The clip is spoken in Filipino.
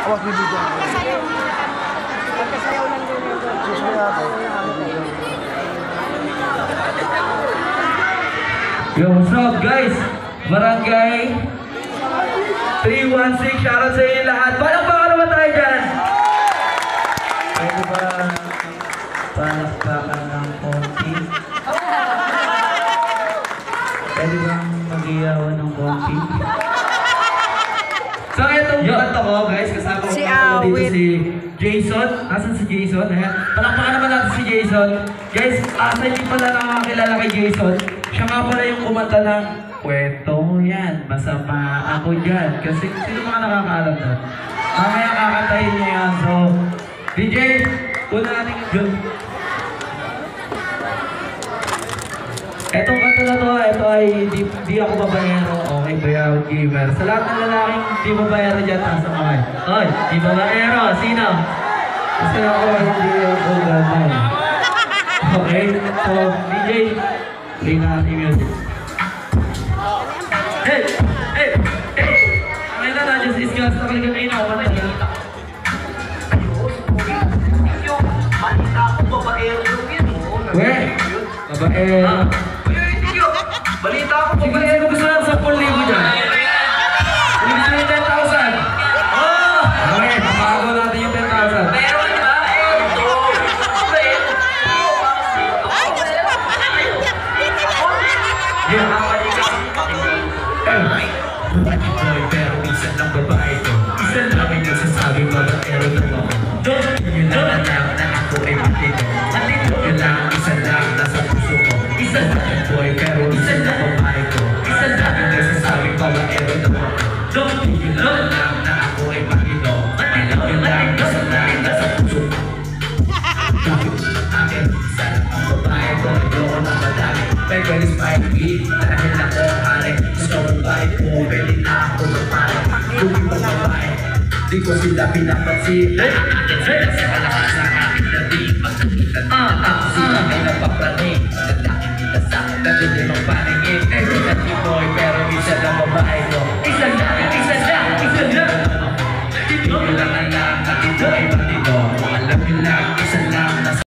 Awas bibigyan ako. Pagkasayaw lang din yung Yo, what's up guys? Barangay 316, shoutout sa inyo lahat. Palakpakan naman tayo dyan! Pwede ba palakpakan ng konti? Pwede bang mag-iyawan ng konti? So itong kanta ko guys, kasama ko dito si Jason. Asan si Jason? Ayan. Palakpakan naman natin si Jason. Guys, asa hindi pala nakakilala kay Jason. Siya nga pala yung kumanta ng kwento mo yan, masama ako dyan. Kasi sino mga nakakaalam na? Mamaya kakantahin niya yan. So, DJ, una natin yung etong kanta na to, ito ay di ako babayero, okay bayaw gamer. Sa lahat ng lalaking di babayero dyan, nasa kamay. Oy, di babayero, sino? Kasi ako hindi ako ganun. Okay, so DJ, play na natin music. Hey! Hey! Hey! Ang ina na, just discuss na kaligam kayo na ako na yun. Balita ako, babaero yung yun. Weh! Babaero. Balita ako, babaero. Gusto lang 10,000 dyan. Gusto lang 10,000. Oh! Okay, mapago natin yung 10,000. Meron ba? Pero minsan ng babae ko, isa lang yung nagsasabing babaero daw ako. Yun lang alam na ako ay matino. Yun lang, isa lang nasa puso ko. Isa lang yung boy, pero isa lang babae ko. Isa lang yung nagsasabing babaero daw ako. Yun lang alam na ako ay matino. Yun lang, isa lang nasa puso ko. Akin, isa lang ang babae ko. Ayoko na madami. My girl is my queen. Dahil ako hari. Gusto ko babae ko. Pwede na ako babae. Kung di ba babae, di ko sila pinapansin. Sila sa malakas sa akin na di magkakitan. Sila may napapraning.